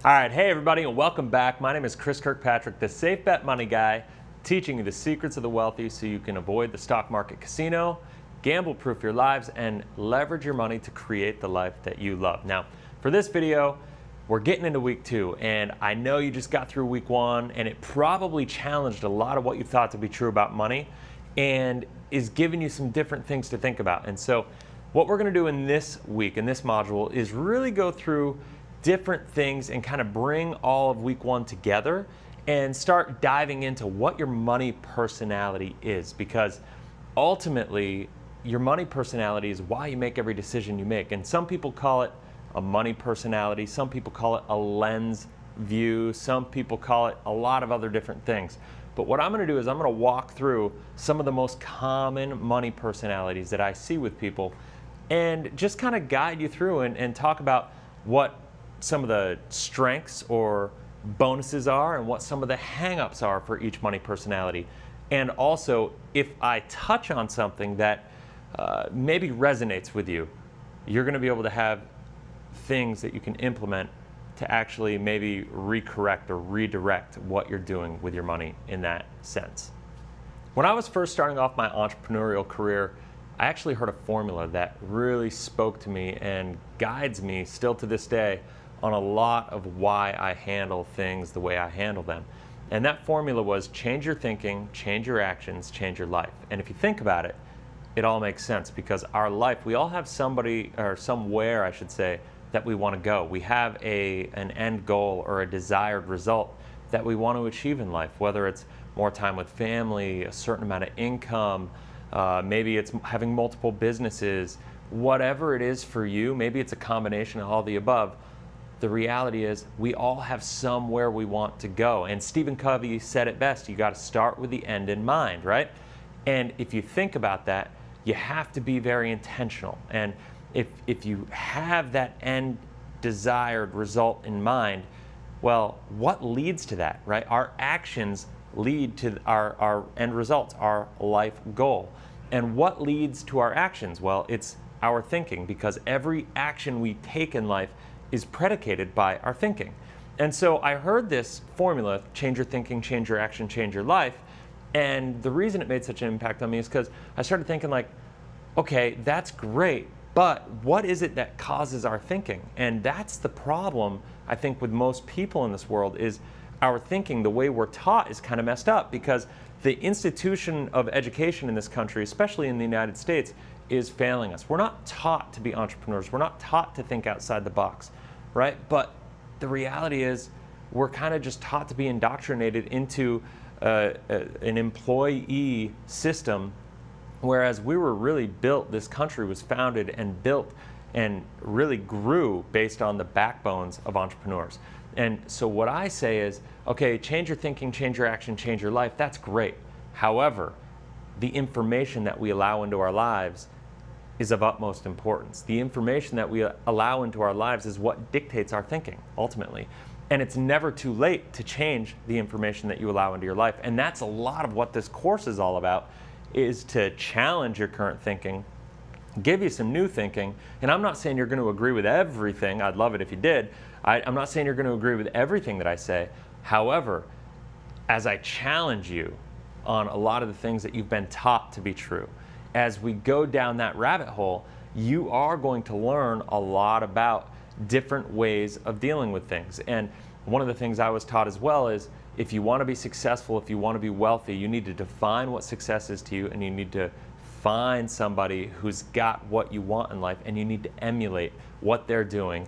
All right, hey everybody, and welcome back. My name is Chris Kirkpatrick, the Safe Bet Money Guy, teaching you the secrets of the wealthy so you can avoid the stock market casino, gamble-proof your lives, and leverage your money to create the life that you love. Now, for this video, we're getting into week 2, and I know you just got through week 1, and it probably challenged a lot of what you thought to be true about money, and is giving you some different things to think about. And so, what we're going to do in this week, in this module, is really go through different things and kind of bring all of week 1 together and start diving into what your money personality is, because ultimately your money personality is why you make every decision you make. And some people call it a money personality, some people call it a lens view, some people call it a lot of other different things. But what I'm going to do is I'm going to walk through some of the most common money personalities that I see with people and just kind of guide you through and talk about what some of the strengths or bonuses are and what some of the hang-ups are for each money personality. And also, if I touch on something that maybe resonates with you, you're going to be able to have things that you can implement to actually maybe recorrect or redirect what you're doing with your money in that sense. When I was first starting off my entrepreneurial career, I actually heard a formula that really spoke to me and guides me still to this day on a lot of why I handle things the way I handle them. And that formula was change your thinking, change your actions, change your life. And if you think about it, it all makes sense, because our life, we all have somebody, or somewhere I should say, that we want to go. We have an end goal or a desired result that we want to achieve in life, whether it's more time with family, a certain amount of income, maybe it's having multiple businesses, whatever it is for you, maybe it's a combination of all the above. The reality is we all have somewhere we want to go. And Stephen Covey said it best, you got to start with the end in mind, right? And if you think about that, you have to be very intentional. And if you have that end desired result in mind, well, what leads to that, right? Our actions lead to our end results, our life goal. And what leads to our actions? Well, it's our thinking, because every action we take in life is predicated by our thinking. And so I heard this formula, change your thinking, change your action, change your life. And the reason it made such an impact on me is because I started thinking like, okay, that's great, but what is it that causes our thinking? And that's the problem, I think, with most people in this world, is our thinking, the way we're taught, is kind of messed up, because the institution of education in this country, especially in the United States, is failing us. We're not taught to be entrepreneurs. We're not taught to think outside the box, right? But the reality is we're kind of just taught to be indoctrinated into an employee system, whereas we were really built, this country was founded and built and really grew based on the backbones of entrepreneurs. And so what I say is, okay, change your thinking, change your action, change your life. That's great. However, the information that we allow into our lives is of utmost importance. The information that we allow into our lives is what dictates our thinking, ultimately. And it's never too late to change the information that you allow into your life. And that's a lot of what this course is all about, is to challenge your current thinking, give you some new thinking. And I'm not saying you're going to agree with everything. I'd love it if you did. I'm not saying you're going to agree with everything that I say. However, as I challenge you on a lot of the things that you've been taught to be true, as we go down that rabbit hole, you are going to learn a lot about different ways of dealing with things. And one of the things I was taught as well is, if you want to be successful, if you want to be wealthy, you need to define what success is to you, and you need to find somebody who's got what you want in life, and you need to emulate what they're doing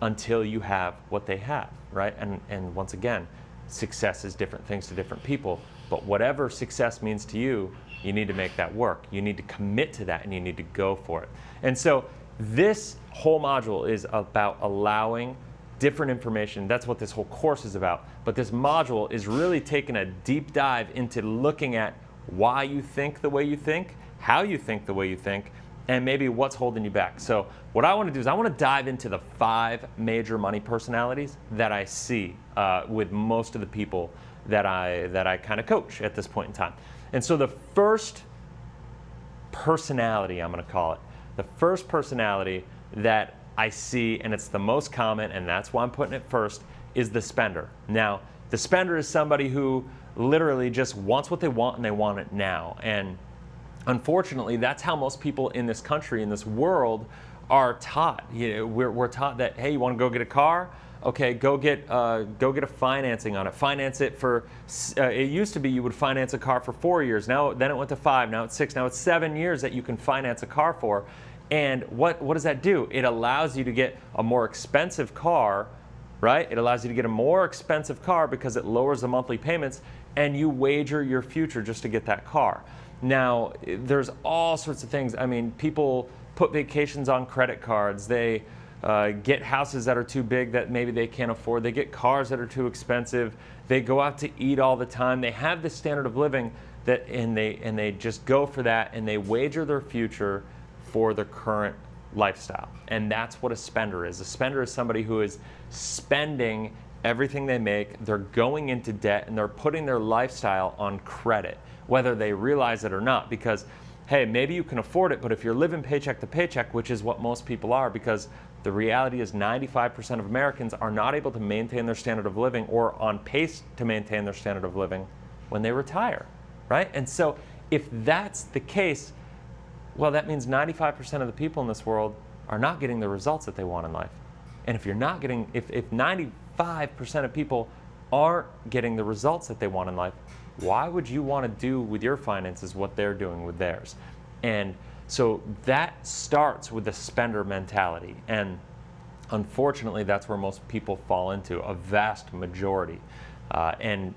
until you have what they have, right? And once again, success is different things to different people, but whatever success means to you, you need to make that work. You need to commit to that, and you need to go for it. And so this whole module is about allowing different information. That's what this whole course is about. But this module is really taking a deep dive into looking at why you think the way you think, how you think the way you think, and maybe what's holding you back. So what I want to do is I want to dive into the 5 major money personalities that I see with most of the people that I kind of coach at this point in time. And so the first personality, I'm going to call it, the first personality that I see, and it's the most common, and that's why I'm putting it first, is the spender. Now, the spender is somebody who literally just wants what they want and they want it now. And unfortunately, that's how most people in this country, in this world, are taught. We're taught that, hey, you want to go get a car? Okay, go get a financing on it. Finance it for. It used to be you would finance a car for 4 years. Then it went to 5. Now it's 6. Now it's 7 years that you can finance a car for. And what does that do? It allows you to get a more expensive car, right? It allows you to get a more expensive car because it lowers the monthly payments, and you wager your future just to get that car. Now, there's all sorts of things. I mean, people put vacations on credit cards. They get houses that are too big that maybe they can't afford. They get cars that are too expensive. They go out to eat all the time. They have this standard of living and they just go for that, and they wager their future for their current lifestyle. And that's what a spender is. A spender is somebody who is spending everything they make. They're going into debt, and they're putting their lifestyle on credit, whether they realize it or not. Because, hey, maybe you can afford it, but if you're living paycheck to paycheck, which is what most people are, because the reality is 95% of Americans are not able to maintain their standard of living or on pace to maintain their standard of living when they retire, right? And so if that's the case, well, that means 95% of the people in this world are not getting the results that they want in life. And if you're not getting, if 95% of people aren't getting the results that they want in life, why would you want to do with your finances what they're doing with theirs? And so that starts with the spender mentality. And unfortunately, that's where most people fall into, a vast majority. And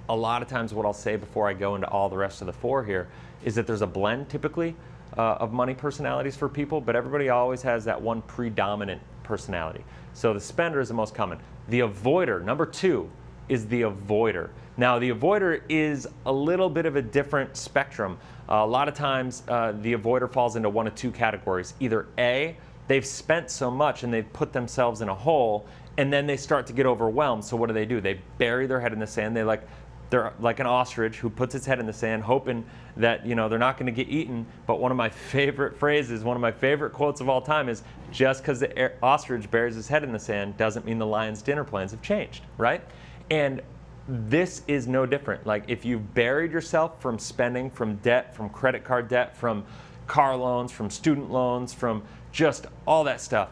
a lot of times what I'll say before I go into all the rest of the 4 here is that there's a blend typically of money personalities for people, but everybody always has that one predominant personality. So the spender is the most common. The avoider, number 2, is the avoider. Now, the avoider is a little bit of a different spectrum. A lot of times, the avoider falls into one of 2 categories. Either A, they've spent so much and they've put themselves in a hole, and then they start to get overwhelmed. So what do? They bury their head in the sand. They're like an ostrich who puts its head in the sand, hoping that they're not going to get eaten. But one of my favorite phrases, one of my favorite quotes of all time is, just because the ostrich buries his head in the sand doesn't mean the lion's dinner plans have changed, right? And this is no different. Like, if you've buried yourself from spending, from debt, from credit card debt, from car loans, from student loans, from just all that stuff,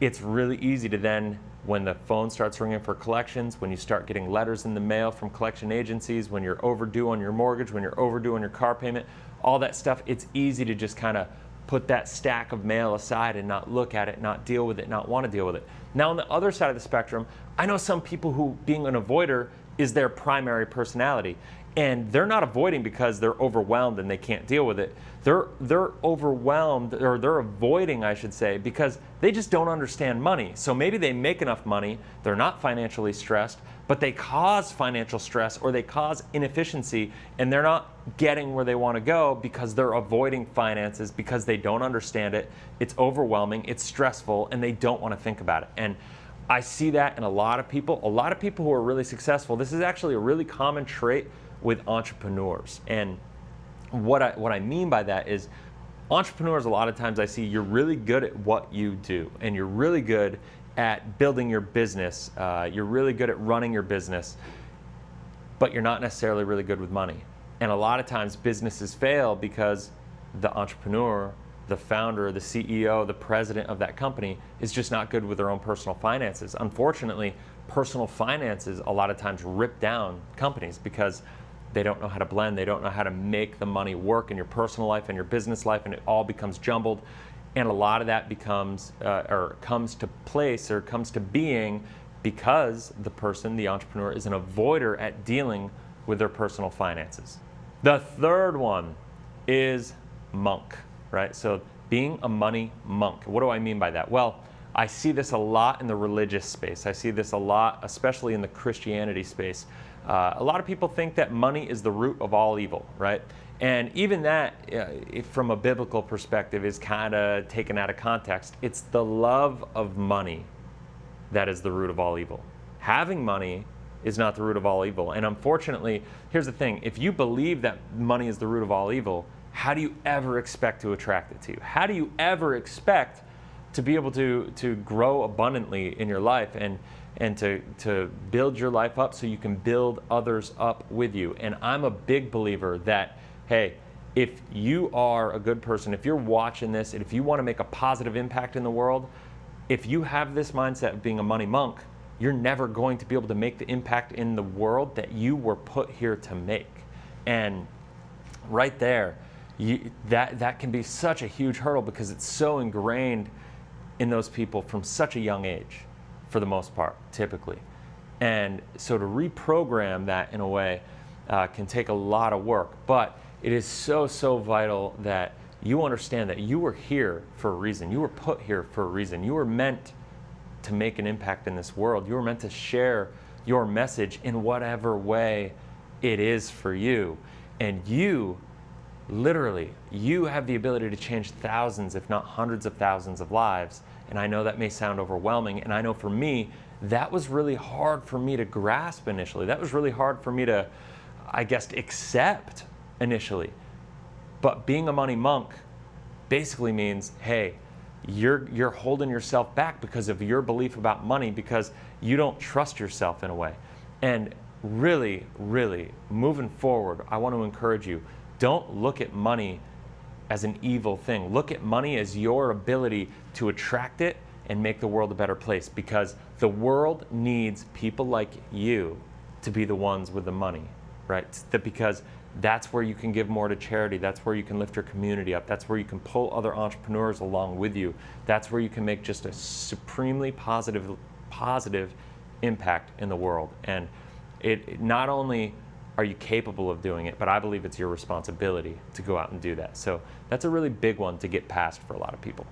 it's really easy to then, when the phone starts ringing for collections, when you start getting letters in the mail from collection agencies, when you're overdue on your mortgage, when you're overdue on your car payment, all that stuff, it's easy to just kind of put that stack of mail aside and not look at it, not deal with it, not want to deal with it. Now, on the other side of the spectrum, I know some people who, being an avoider is their primary personality. And they're not avoiding because they're overwhelmed and they can't deal with it. They're overwhelmed, or they're avoiding, I should say, because they just don't understand money. So maybe they make enough money, they're not financially stressed, but they cause financial stress or they cause inefficiency, and they're not getting where they want to go because they're avoiding finances, because they don't understand it. It's overwhelming, it's stressful, and they don't want to think about it. And I see that in a lot of people who are really successful. This is actually a really common trait with entrepreneurs. And what I mean by that is, entrepreneurs, a lot of times I see you're really good at what you do, and you're really good at building your business. You're really good at running your business, but you're not necessarily really good with money. And a lot of times businesses fail because the entrepreneur, the founder, the CEO, the president of that company is just not good with their own personal finances. Unfortunately, personal finances a lot of times rip down companies because they don't know how to blend. They don't know how to make the money work in your personal life and your business life, and it all becomes jumbled. And a lot of that becomes, or comes to place, or comes to being because the person, the entrepreneur, is an avoider at dealing with their personal finances. The third one is monk, right? So being a money monk. What do I mean by that? Well, I see this a lot in the religious space. I see this a lot, especially in the Christianity space. A lot of people think that money is the root of all evil, right? And even that, from a biblical perspective, is kind of taken out of context. It's the love of money that is the root of all evil. Having money is not the root of all evil. And unfortunately, here's the thing. If you believe that money is the root of all evil, how do you ever expect to attract it to you? How do you ever expect to be able to grow abundantly in your life and to build your life up so you can build others up with you. And I'm a big believer that, hey, if you are a good person, if you're watching this, and if you want to make a positive impact in the world, if you have this mindset of being a money monk, you're never going to be able to make the impact in the world that you were put here to make. And right there, that can be such a huge hurdle because it's so ingrained in those people from such a young age, for the most part, typically. And so to reprogram that in a way can take a lot of work, but it is so vital that you understand that you were here for a reason. You were put here for a reason. You were meant to make an impact in this world. You were meant to share your message in whatever way it is for you. And you, literally, you have the ability to change thousands, if not hundreds of thousands of lives. And I know that may sound overwhelming. And I know for me, that was really hard for me to grasp initially. That was really hard for me to, I guess, accept initially. But being a money monk basically means, hey, you're holding yourself back because of your belief about money, because you don't trust yourself in a way. And really, really, moving forward, I want to encourage you, don't look at money as an evil thing. Look at money as your ability to attract it and make the world a better place, because the world needs people like you to be the ones with the money, right? Because that's where you can give more to charity. That's where you can lift your community up. That's where you can pull other entrepreneurs along with you. That's where you can make just a supremely positive impact in the world. And it not only are you capable of doing it, but I believe it's your responsibility to go out and do that. So that's a really big one to get past for a lot of people.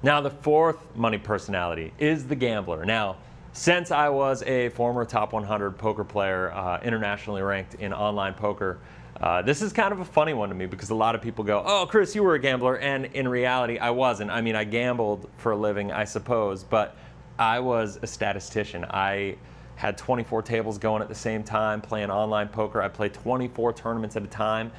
Now, the fourth money personality is the gambler. Now, since I was a former top 100 poker player, internationally ranked in online poker, this is kind of a funny one to me because a lot of people go, oh, Chris, you were a gambler. And in reality, I wasn't. I mean, I gambled for a living, I suppose, but I was a statistician. I had 24 tables going at the same time, playing online poker. I played 24 tournaments at a time.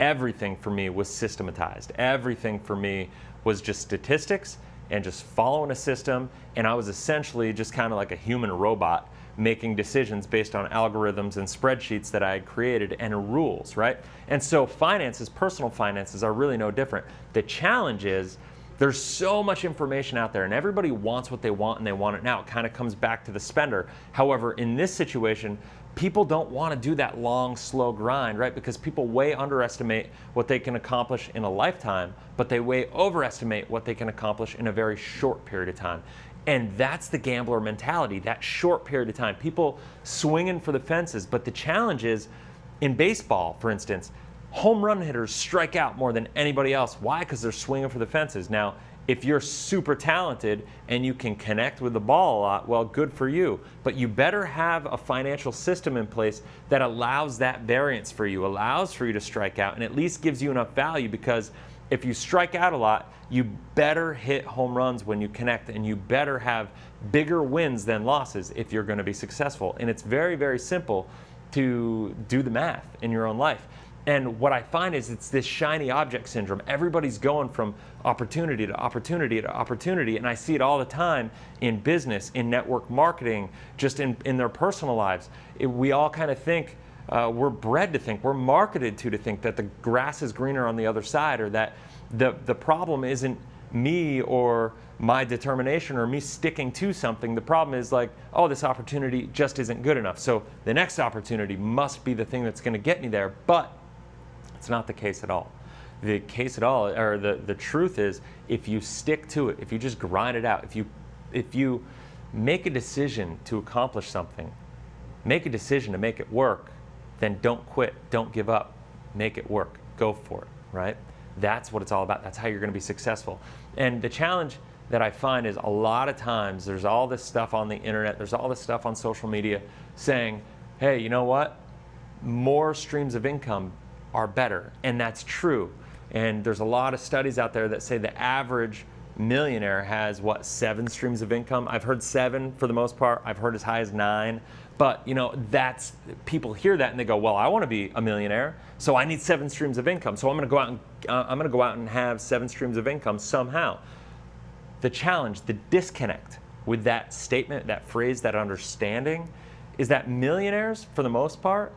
Everything for me was systematized. Everything for me was just statistics and just following a system. And I was essentially just kind of like a human robot making decisions based on algorithms and spreadsheets that I had created and rules, right? And so finances, personal finances, are really no different. The challenge is there's so much information out there and everybody wants what they want and they want it now. It kind of comes back to the spender. However, in this situation, people don't want to do that long, slow grind, right? Because people way underestimate what they can accomplish in a lifetime, but they way overestimate what they can accomplish in a very short period of time. And that's the gambler mentality, that short period of time. People swinging for the fences. But the challenge is, in baseball, for instance, home run hitters strike out more than anybody else. Why? Because they're swinging for the fences. Now, if you're super talented and you can connect with the ball a lot, well, good for you. But you better have a financial system in place that allows that variance for you, allows for you to strike out, and at least gives you enough value, because if you strike out a lot, you better hit home runs when you connect, and you better have bigger wins than losses if you're going to be successful. And it's very, very simple to do the math in your own life. And what I find is it's this shiny object syndrome. Everybody's going from opportunity to opportunity to opportunity, and I see it all the time in business, in network marketing, just in their personal lives. We all kind of think, we're bred to think, we're marketed to think that the grass is greener on the other side, or that the problem isn't me or my determination or me sticking to something. The problem is like, oh, this opportunity just isn't good enough. So the next opportunity must be the thing that's going to get me there. But it's not the case at all. The case at all, or the truth is, if you stick to it, if you just grind it out, if you make a decision to accomplish something, make a decision to make it work, then don't quit, don't give up, make it work, go for it, right? That's what it's all about. That's how you're going to be successful. And the challenge that I find is, a lot of times there's all this stuff on the internet, there's all this stuff on social media saying, hey, you know what? More streams of income are better. And that's true. And there's a lot of studies out there that say the average millionaire has, 7 streams of income? I've heard 7 for the most part. I've heard as high as 9. But that's, people hear that and they go, well, I want to be a millionaire, so I need 7 streams of income. So I'm going to go out and have 7 streams of income somehow. the challenge, the disconnect with that statement, that phrase, that understanding is that millionaires, for the most part,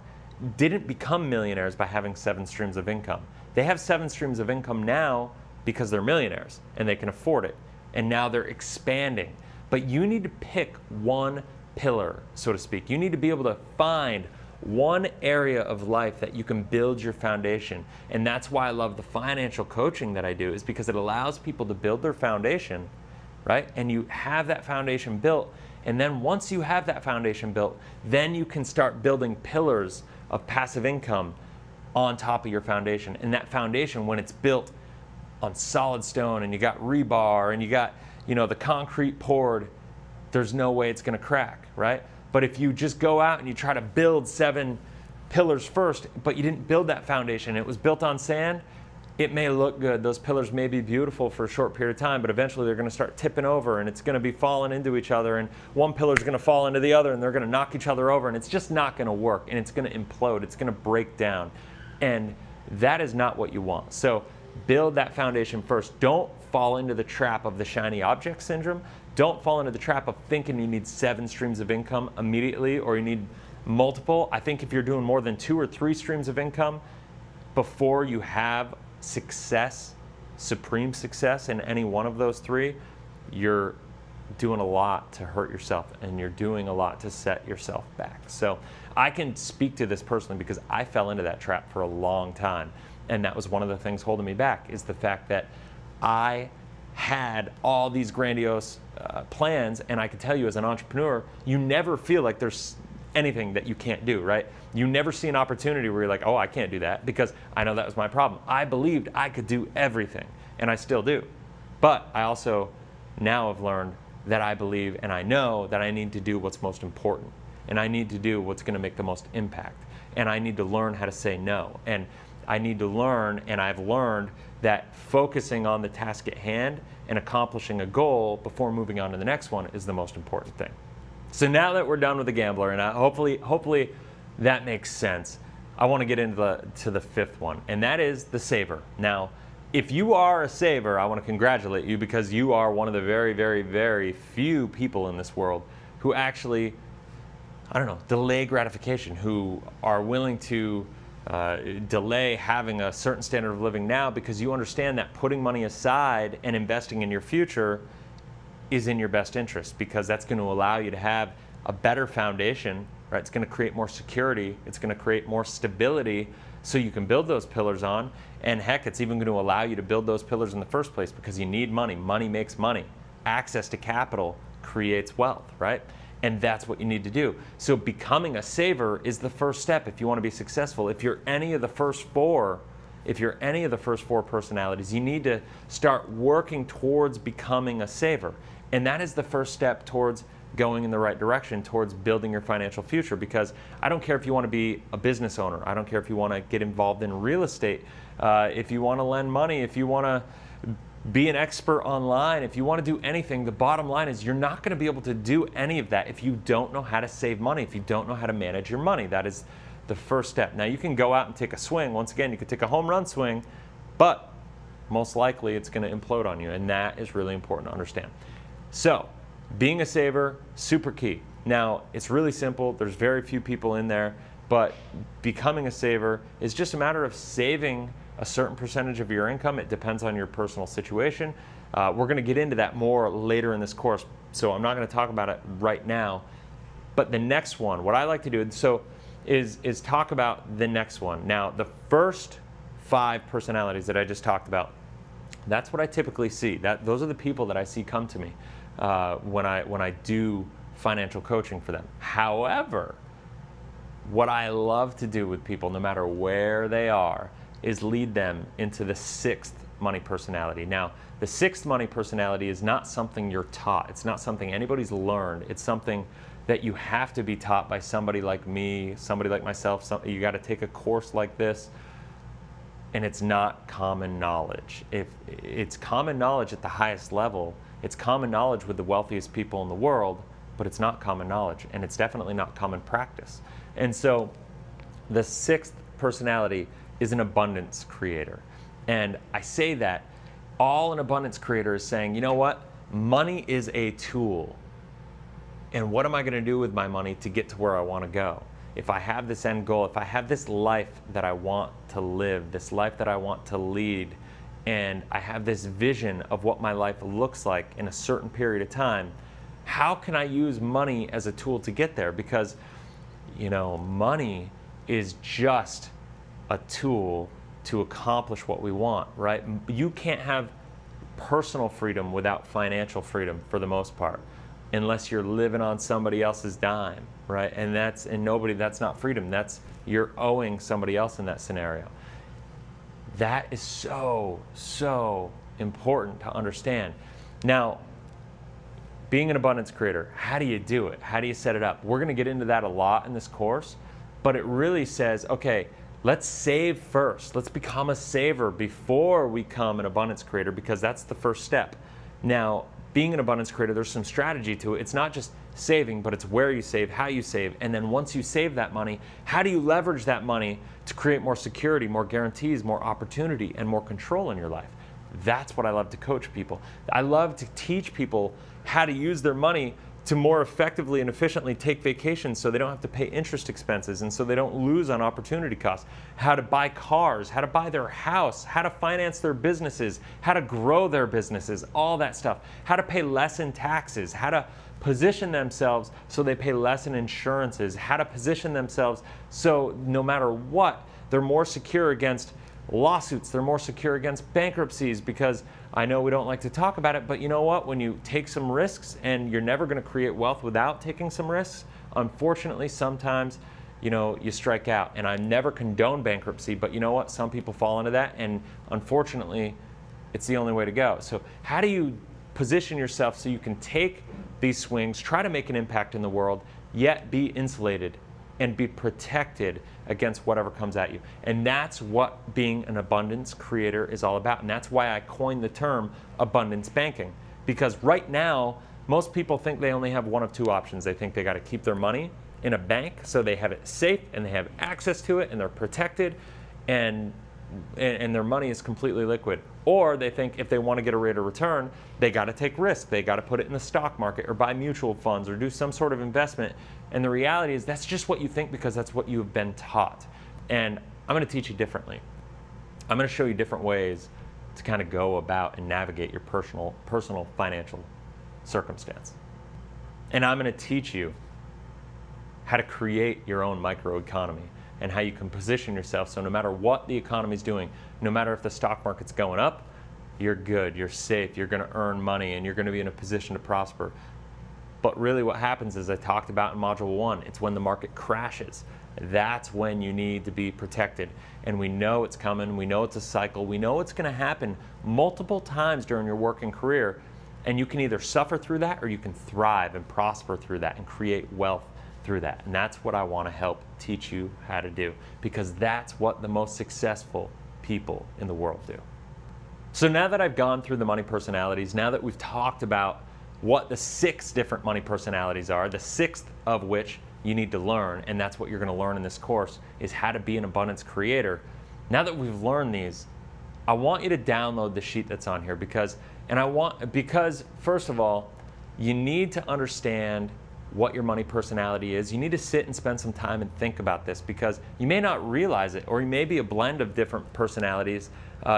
didn't become millionaires by having 7 streams of income. They have 7 streams of income now because they're millionaires and they can afford it. And now they're expanding. But you need to pick one pillar, so to speak. You need to be able to find one area of life that you can build your foundation. And that's why I love the financial coaching that I do, is because it allows people to build their foundation, right? And you have that foundation built. And then once you have that foundation built, then you can start building pillars of passive income on top of your foundation. And that foundation, when it's built on solid stone and you got rebar and you got, the concrete poured, there's no way it's gonna crack, right? But if you just go out and you try to build 7 pillars first, but you didn't build that foundation, it was built on sand, it may look good. Those pillars may be beautiful for a short period of time, but eventually they're gonna start tipping over and it's gonna be falling into each other, and one pillar's gonna fall into the other and they're gonna knock each other over, and it's just not gonna work, and it's gonna implode, it's gonna break down. And that is not what you want. So build that foundation first. Don't fall into the trap of the shiny object syndrome. Don't fall into the trap of thinking you need 7 streams of income immediately, or you need multiple. I think if you're doing more than 2 or 3 streams of income before you have success, supreme success in any one of those 3, you're doing a lot to hurt yourself, and you're doing a lot to set yourself back. So I can speak to this personally because I fell into that trap for a long time. And that was one of the things holding me back, is the fact that I had all these grandiose plans, and I can tell you as an entrepreneur, you never feel like there's anything that you can't do, right? You never see an opportunity where you're like, oh, I can't do that, because I know that was my problem. I believed I could do everything, and I still do. But I also now have learned that I believe and I know that I need to do what's most important, and I need to do what's going to make the most impact, and I need to learn how to say no. And I need to learn, and I've learned that focusing on the task at hand and accomplishing a goal before moving on to the next one is the most important thing. So now that we're done with the gambler, and hopefully that makes sense, I want to get into the 5th one, and that is the saver. Now, if you are a saver, I want to congratulate you, because you are one of the very, very, very few people in this world who actually, delay gratification, who are willing to delay having a certain standard of living now, because you understand that putting money aside and investing in your future is in your best interest, because that's going to allow you to have a better foundation, right? It's going to create more security. It's going to create more stability so you can build those pillars on. And heck, it's even going to allow you to build those pillars in the first place, because you need money. Money makes money. Access to capital creates wealth, right? And that's what you need to do. So becoming a saver is the first step if you want to be successful. If you're any of the first 4 personalities, you need to start working towards becoming a saver. And that is the first step towards going in the right direction, towards building your financial future. Because I don't care if you want to be a business owner. I don't care if you want to get involved in real estate. If you want to lend money, if you want to be an expert online, if you want to do anything, the bottom line is you're not going to be able to do any of that if you don't know how to save money, if you don't know how to manage your money. That is the first step. Now, you can go out and take a swing. Once again, you could take a home run swing, but most likely it's going to implode on you, and that is really important to understand. So being a saver, super key. Now, it's really simple. There's very few people in there, but becoming a saver is just a matter of saving a certain percentage of your income. It depends on your personal situation. We're going to get into that more later in this course, so I'm not going to talk about it right now. But the next one, what I like to do is talk about the next one. Now, the first 5 personalities that I just talked about, that's what I typically see. Those are the people that I see come to me when I do financial coaching for them. However, what I love to do with people, no matter where they are, is lead them into the 6th money personality. Now, the 6th money personality is not something you're taught. It's not something anybody's learned. It's something that you have to be taught by somebody like me, somebody like myself. You got to take a course like this, and it's not common knowledge. If it's common knowledge at the highest level, it's common knowledge with the wealthiest people in the world, but it's not common knowledge, and it's definitely not common practice. And so the 6th personality is an abundance creator. And I say that all an abundance creator is saying, you know what? money is a tool. And what am I going to do with my money to get to where I want to go? If I have this end goal, if I have this life that I want to live, this life that I want to lead, and I have this vision of what my life looks like in a certain period of time, how can I use money as a tool to get there? Because, money is just a tool to accomplish what we want, right? You can't have personal freedom without financial freedom for the most part, unless you're living on somebody else's dime, right? And that's not freedom. You're owing somebody else in that scenario. That is so, so important to understand. Now, being an abundance creator, how do you do it? How do you set it up? We're going to get into that a lot in this course, but it really says, okay, let's save first. Let's become a saver before we become an abundance creator, because that's the first step. Now, being an abundance creator, there's some strategy to it. It's not just saving, but it's where you save, how you save, and then once you save that money, how do you leverage that money to create more security, more guarantees, more opportunity, and more control in your life? That's what I love to coach people. I love to teach people how to use their money to more effectively and efficiently take vacations so they don't have to pay interest expenses and so they don't lose on opportunity costs, how to buy cars, how to buy their house, how to finance their businesses, how to grow their businesses, all that stuff, how to pay less in taxes, how to position themselves so they pay less in insurances, how to position themselves so no matter what, they're more secure against lawsuits, they're more secure against bankruptcies, because I know we don't like to talk about it, but you know what? When you take some risks, and you're never going to create wealth without taking some risks, unfortunately, sometimes, you strike out. And I never condone bankruptcy, but you know what? Some people fall into that, and unfortunately, it's the only way to go. So how do you position yourself so you can take these swings, try to make an impact in the world, yet be insulated and be protected against whatever comes at you? And that's what being an abundance creator is all about. And that's why I coined the term abundance banking. Because right now, most people think they only have one of two options. They think they got to keep their money in a bank so they have it safe and they have access to it and they're protected and their money is completely liquid. Or they think if they want to get a rate of return, they got to take risk. They got to put it in the stock market or buy mutual funds or do some sort of investment. And the reality is that's just what you think because that's what you've been taught. And I'm going to teach you differently. I'm going to show you different ways to kind of go about and navigate your personal financial circumstance. And I'm going to teach you how to create your own microeconomy and how you can position yourself so no matter what the economy is doing, no matter if the stock market's going up, you're good, you're safe, you're going to earn money, and you're going to be in a position to prosper. But really what happens, as I talked about in Module 1, it's when the market crashes. That's when you need to be protected. And we know it's coming, we know it's a cycle, we know it's going to happen multiple times during your working career, and you can either suffer through that or you can thrive and prosper through that and create wealth through that. And that's what I want to help teach you how to do, because that's what the most successful people in the world do. So now that I've gone through the money personalities, now that we've talked about what the 6 different money personalities are, the 6th of which you need to learn, and that's what you're going to learn in this course, is how to be an abundance creator. Now that we've learned these, I want you to download the sheet that's on here because first of all, you need to understand what your money personality is. You need to sit and spend some time and think about this because you may not realize it, or you may be a blend of different personalities.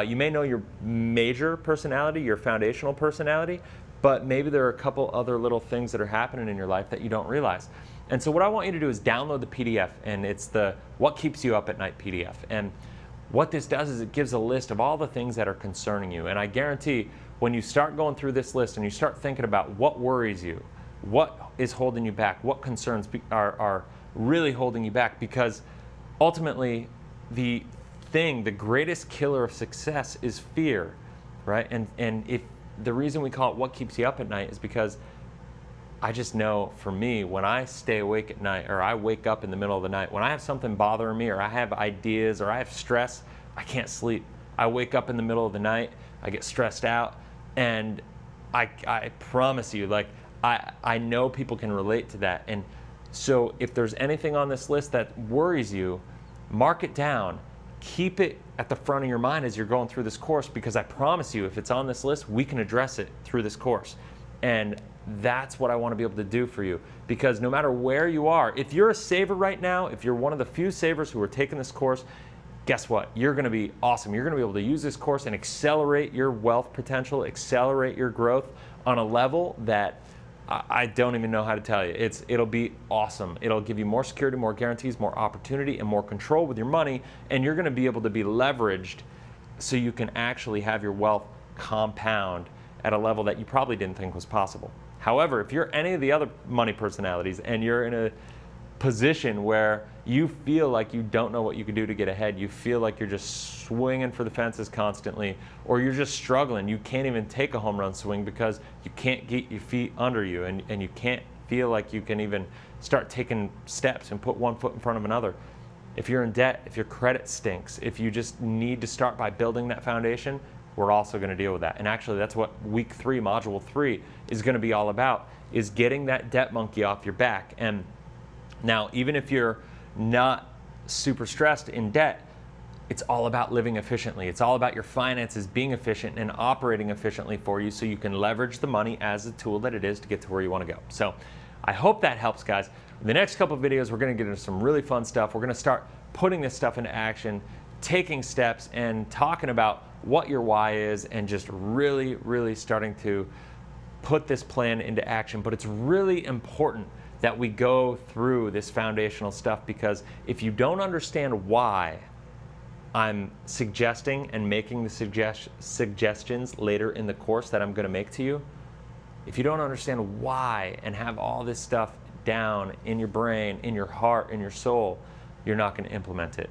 You may know your major personality, your foundational personality, but maybe there are a couple other little things that are happening in your life that you don't realize. And so what I want you to do is download the PDF, and it's the What Keeps You Up at Night PDF. And what this does is it gives a list of all the things that are concerning you. And I guarantee when you start going through this list and you start thinking about what worries you, what is holding you back, what concerns are really holding you back, because ultimately the greatest killer of success is fear, right? And if the reason we call it What Keeps You Up at Night is because I just know for me, when I stay awake at night or I wake up in the middle of the night, when I have something bothering me or I have ideas or I have stress, I can't sleep. I wake up in the middle of the night, I get stressed out, and I promise you, like, I know people can relate to that. And so if there's anything on this list that worries you, mark it down. Keep it at the front of your mind as you're going through this course, because I promise you, if it's on this list, we can address it through this course. And that's what I want to be able to do for you, because no matter where you are, if you're a saver right now, if you're one of the few savers who are taking this course, guess what? You're going to be awesome. You're going to be able to use this course and accelerate your wealth potential, accelerate your growth on a level that I don't even know how to tell you. It'll be awesome. It'll give you more security, more guarantees, more opportunity, and more control with your money, and you're going to be able to be leveraged so you can actually have your wealth compound at a level that you probably didn't think was possible. However, if you're any of the other money personalities and you're in a position where you feel like you don't know what you can do to get ahead, you feel like you're just swinging for the fences constantly, or you're just struggling, you can't even take a home run swing because you can't get your feet under you, and you can't feel like you can even start taking steps and put one foot in front of another. If you're in debt, if your credit stinks, if you just need to start by building that foundation, we're also going to deal with that. And actually, that's what week 3, module 3 is going to be all about, is getting that debt monkey off your back. And now, even if you're not super stressed in debt, it's all about living efficiently. It's all about your finances being efficient and operating efficiently for you, so you can leverage the money as the tool that it is to get to where you want to go. So I hope that helps, guys. In the next couple of videos, we're going to get into some really fun stuff. We're going to start putting this stuff into action, taking steps, and talking about what your why is, and just really, really starting to put this plan into action. But it's really important that we go through this foundational stuff, because if you don't understand why I'm suggesting and making the suggestions later in the course that I'm going to make to you, if you don't understand why and have all this stuff down in your brain, in your heart, in your soul, you're not going to implement it.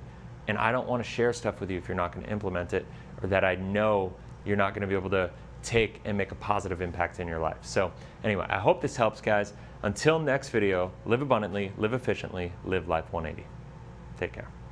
And I don't want to share stuff with you if you're not going to implement it, or that I know you're not going to be able to take and make a positive impact in your life. So anyway, I hope this helps, guys. Until next video, live abundantly, live efficiently, live Life 180. Take care.